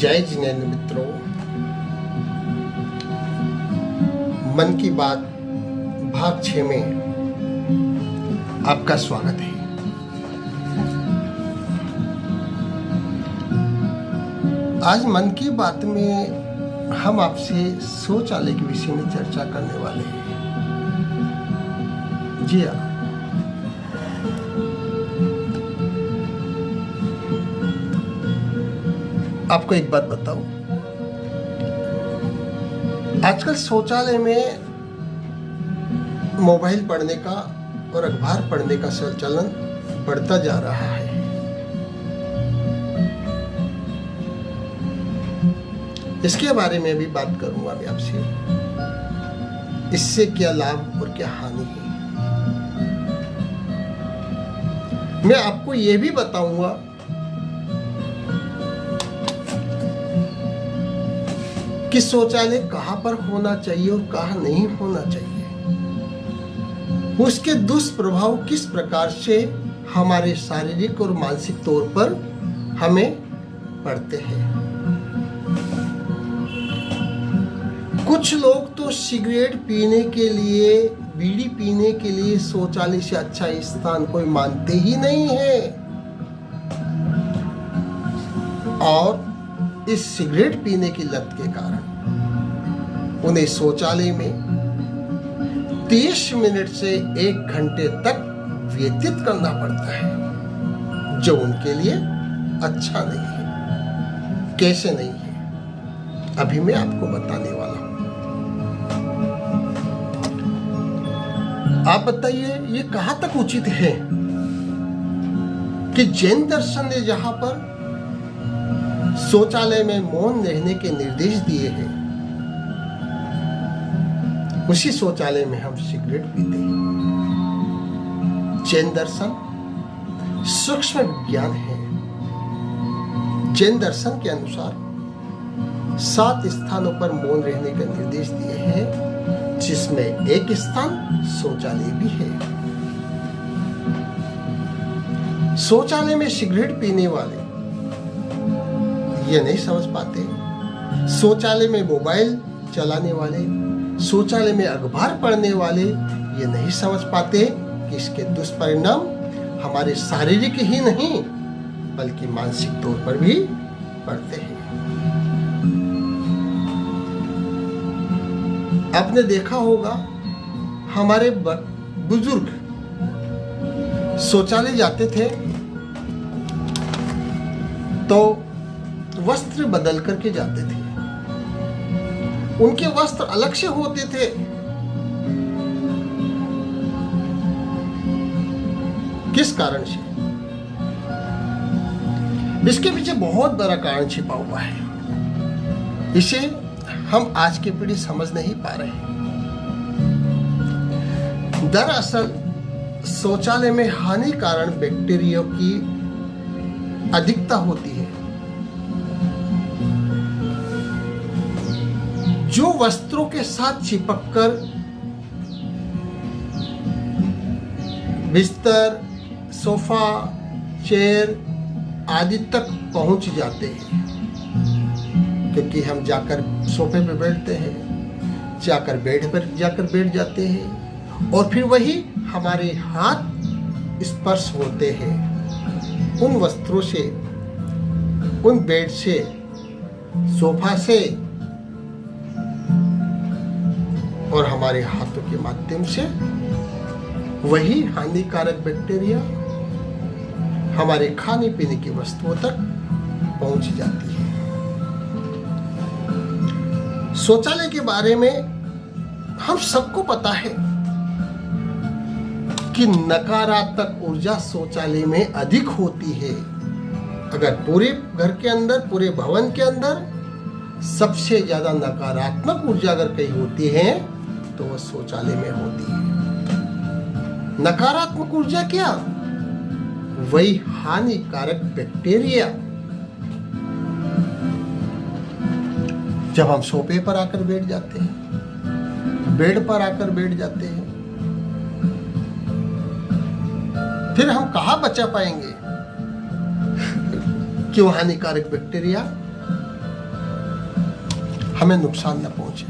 जय जिनेन्द्र मित्रों, मन की बात भाग 6 में आपका स्वागत है। आज मन की बात में हम आपसे शौचालय के विषय में चर्चा करने वाले हैं। जी हाँ, आपको एक बात बताऊं, आजकल शौचालय में मोबाइल पढ़ने का और अखबार पढ़ने का चलन बढ़ता जा रहा है। इसके बारे में भी बात करूंगा मैं आपसे, इससे क्या लाभ और क्या हानि है। मैं आपको यह भी बताऊंगा कि शौचालय कहां पर होना चाहिए और कहां नहीं होना चाहिए, उसके दुष्प्रभाव किस प्रकार से हमारे शारीरिक और मानसिक तौर पर हमें पड़ते हैं। कुछ लोग तो सिगरेट पीने के लिए, बीड़ी पीने के लिए शौचालय से अच्छा स्थान कोई मानते ही नहीं है, और इस सिगरेट पीने की लत के कारण उन्हें शौचालय में 30 मिनट से 1 घंटे तक व्यतीत करना पड़ता है, जो उनके लिए अच्छा नहीं है। कैसे नहीं है, अभी मैं आपको बताने वाला हूं। आप बताइए, ये कहां तक उचित है कि जैन दर्शन ने जहां पर शौचालय में मौन रहने के निर्देश दिए हैं, उसी शौचालय में हम सिगरेट पीते हैं। जैन दर्शन सूक्ष्म विज्ञान है। जैन दर्शन के अनुसार 7 स्थानों पर मौन रहने का निर्देश दिए हैं, जिसमें एक स्थान शौचालय भी है। शौचालय में सिगरेट पीने वाले ये नहीं समझ पाते, शौचालय में मोबाइल चलाने वाले, शौचालय में अखबार पढ़ने वाले ये नहीं समझ पाते कि इसके दुष्परिणाम हमारे शारीरिक ही नहीं बल्कि मानसिक तौर पर भी पड़ते हैं। आपने देखा होगा, हमारे बुजुर्ग शौचालय जाते थे तो वस्त्र बदल करके जाते थे। उनके वस्त्र अलग से होते थे। किस कारण से? इसके पीछे बहुत बड़ा कारण छिपा हुआ है। इसे हम आज की पीढ़ी समझ नहीं पा रहे। दरअसल शौचालय में हानिकारक बैक्टीरिया की अधिकता होती है, जो वस्त्रों के साथ चिपककर बिस्तर, सोफा, चेयर आदि तक पहुंच जाते हैं। क्योंकि हम जाकर सोफे पे बैठते हैं, जाकर बेड पर जाकर बैठ जाते हैं, और फिर वही हमारे हाथ स्पर्श होते हैं उन वस्त्रों से, उन बेड से, सोफा से, और हमारे हाथों के माध्यम से वही हानिकारक बैक्टीरिया हमारे खाने पीने की वस्तुओं तक पहुंच जाती है। शौचालय के बारे में हम सबको पता है कि नकारात्मक ऊर्जा शौचालय में अधिक होती है। अगर पूरे घर के अंदर, पूरे भवन के अंदर सबसे ज्यादा नकारात्मक ऊर्जा अगर कहीं होती है तो वह शौचालय में होती है। नकारात्मक ऊर्जा क्या? वही हानिकारक बैक्टीरिया। जब हम सोफे पर आकर बैठ जाते हैं, बेड पर आकर बैठ जाते हैं, फिर हम कहां बचा पाएंगे? क्यों? हानिकारक बैक्टीरिया हमें नुकसान न पहुंचे।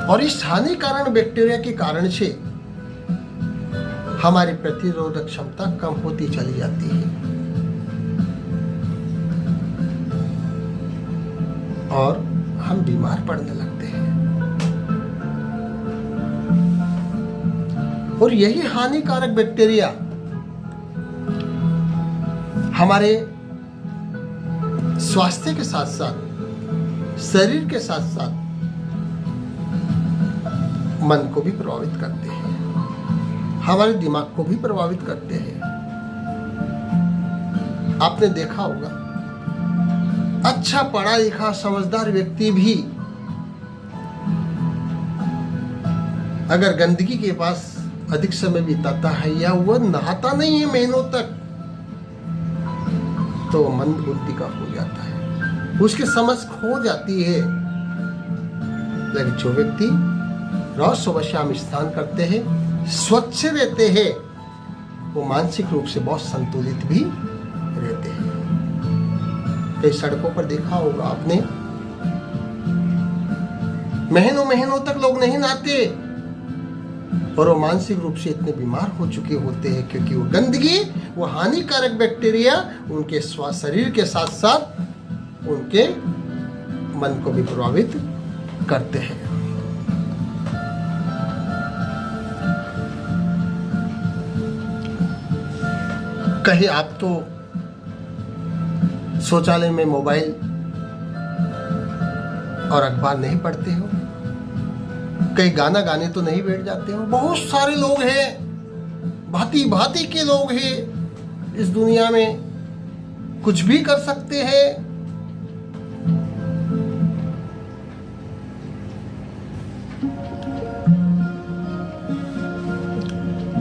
और इस हानिकारक बैक्टीरिया के कारण से हमारी प्रतिरोधक क्षमता कम होती चली जाती है और हम बीमार पड़ने लगते हैं। और यही हानिकारक बैक्टीरिया हमारे स्वास्थ्य के साथ साथ, शरीर के साथ साथ मन को भी प्रभावित करते हैं, हमारे दिमाग को भी प्रभावित करते हैं। आपने देखा होगा, अच्छा पढ़ा लिखा समझदार व्यक्ति भी अगर गंदगी के पास अधिक समय बिताता है या वह नहाता नहीं है महीनों तक, तो मंद बुद्धि का हो जाता है, उसकी समझ खो जाती है। लेकिन जो व्यक्ति रोज सुबह शाम स्नान करते हैं, स्वच्छ रहते हैं, वो मानसिक रूप से बहुत संतुलित भी रहते हैं। कई सड़कों पर देखा होगा आपने, महीनों महीनों तक लोग नहीं नहाते और वो मानसिक रूप से इतने बीमार हो चुके होते हैं, क्योंकि वो गंदगी, वो हानिकारक बैक्टीरिया उनके शरीर के साथ साथ उनके मन को भी प्रभावित करते हैं। कहीं आप तो शौचालय में मोबाइल और अखबार नहीं पढ़ते हो, कहीं गाना गाने तो नहीं बैठ जाते हो। बहुत सारे लोग हैं, भांति भांति के लोग हैं इस दुनिया में, कुछ भी कर सकते हैं।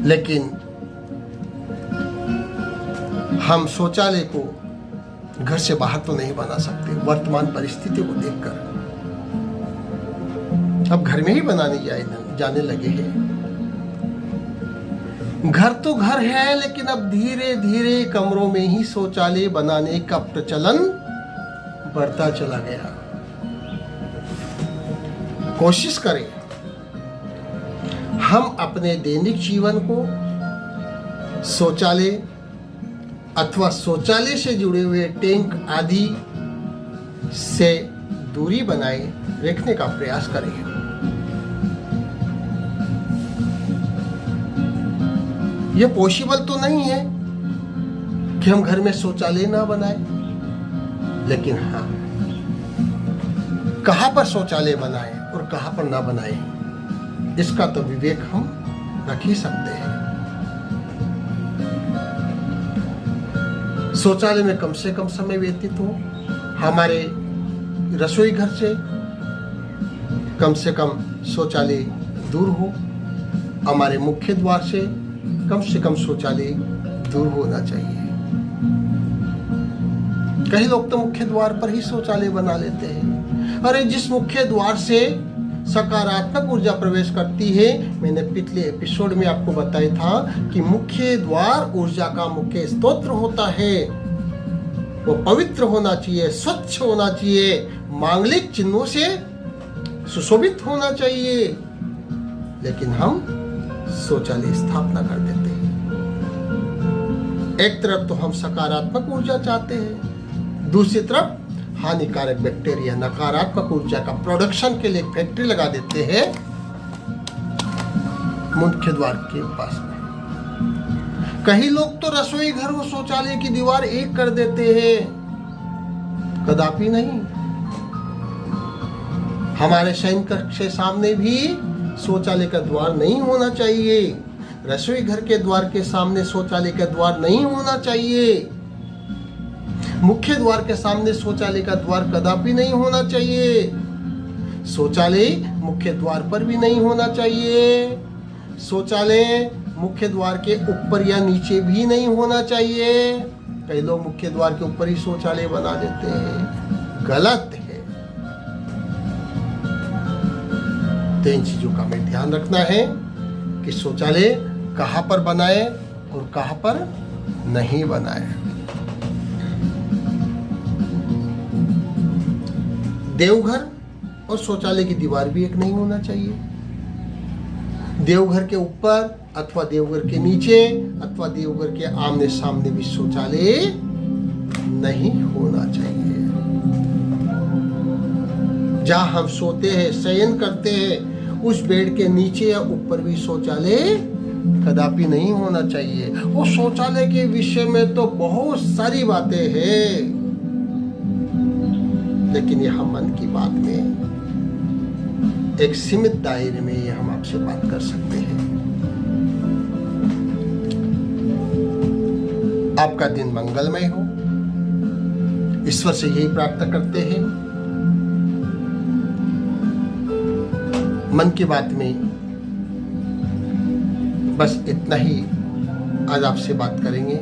लेकिन हम शौचालय को घर से बाहर तो नहीं बना सकते वर्तमान परिस्थिति को देखकर। अब घर में ही बनाने जाने लगे हैं। घर तो घर है, लेकिन अब धीरे धीरे कमरों में ही शौचालय बनाने का प्रचलन बढ़ता चला गया। कोशिश करें हम अपने दैनिक जीवन को शौचालय अथवा शौचालय से जुड़े हुए टैंक आदि से दूरी बनाए रखने का प्रयास करें। यह पॉसिबल तो नहीं है कि हम घर में शौचालय ना बनाए, लेकिन हाँ, कहां पर शौचालय बनाए और कहां पर ना बनाए, इसका तो विवेक हम रख ही सकते हैं। शौचालय में कम से कम समय व्यतीत हो, हमारे रसोई घर से कम शौचालय दूर हो, हमारे मुख्य द्वार से कम शौचालय दूर होना चाहिए। कई लोग तो मुख्य द्वार पर ही शौचालय बना लेते हैं। अरे जिस मुख्य द्वार से सकारात्मक ऊर्जा प्रवेश करती है, मैंने पिछले एपिसोड में आपको बताया था कि मुख्य द्वार ऊर्जा का मुख्य स्रोत होता है। वो पवित्र होना चाहिए, स्वच्छ होना चाहिए, मांगलिक चिन्हों से सुशोभित होना चाहिए। लेकिन हम शौचालय स्थापना कर देते हैं। एक तरफ तो हम सकारात्मक ऊर्जा चाहते हैं, दूसरी तरफ हानिकारक बैक्टीरिया नकारात्मक ऊर्जा का प्रोडक्शन के लिए फैक्ट्री लगा देते हैं मुख्य द्वार के पास में। कई लोग तो रसोई घर और शौचालय की दीवार एक कर देते हैं। कदापि नहीं। हमारे शयन कक्ष के सामने भी शौचालय का द्वार नहीं होना चाहिए। रसोई घर के द्वार के सामने शौचालय का द्वार नहीं होना चाहिए। मुख्य द्वार के सामने शौचालय का द्वार कदापि नहीं होना चाहिए। शौचालय मुख्य द्वार पर भी नहीं होना चाहिए। शौचालय मुख्य द्वार के ऊपर या नीचे भी नहीं होना चाहिए। कई लोग मुख्य द्वार के ऊपर ही शौचालय बना देते हैं, गलत है। तो इन चीजों का हमें ध्यान रखना है कि शौचालय कहां पर बनाए और कहां पर नहीं बनाए। देवघर और शौचालय की दीवार भी एक नहीं होना चाहिए। देवघर के ऊपर अथवा देवघर के नीचे अथवा देवघर के आमने सामने भी शौचालय नहीं होना चाहिए। जहां हम सोते हैं, शयन करते हैं, उस बेड के नीचे या ऊपर भी शौचालय कदापि नहीं होना चाहिए। और शौचालय के विषय में तो बहुत सारी बातें हैं, लेकिन यह मन की बात में एक सीमित दायरे में ये हम आपसे बात कर सकते हैं। आपका दिन मंगलमय हो, ईश्वर से यही प्रार्थना करते हैं। मन की बात में बस इतना ही आज आपसे बात करेंगे।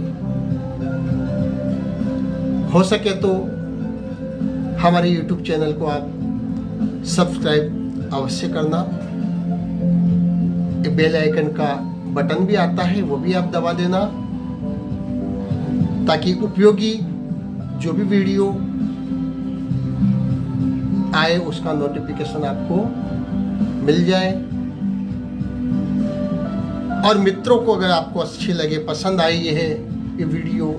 हो सके तो हमारे YouTube चैनल को आप सब्सक्राइब अवश्य करना। एक बेल आइकन का बटन भी आता है, वो भी आप दबा देना, ताकि उपयोगी जो भी वीडियो आए उसका नोटिफिकेशन आपको मिल जाए। और मित्रों को अगर आपको अच्छी लगे, पसंद आई है ये वीडियो,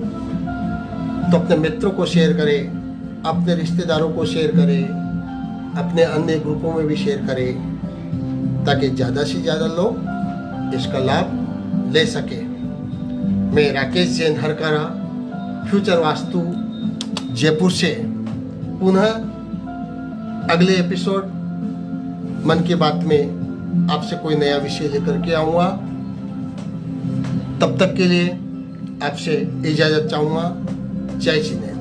तो अपने मित्रों को शेयर करें, अपने रिश्तेदारों को शेयर करें, अपने अन्य ग्रुपों में भी शेयर करें, ताकि ज़्यादा से ज़्यादा लोग इसका लाभ ले सके। मैं राकेश जैन हरकारा, फ्यूचर वास्तु जयपुर से पुनः अगले एपिसोड मन की बात में आपसे कोई नया विषय लेकर के आऊँगा। तब तक के लिए आपसे इजाज़त चाहूँगा। जय श्री राम।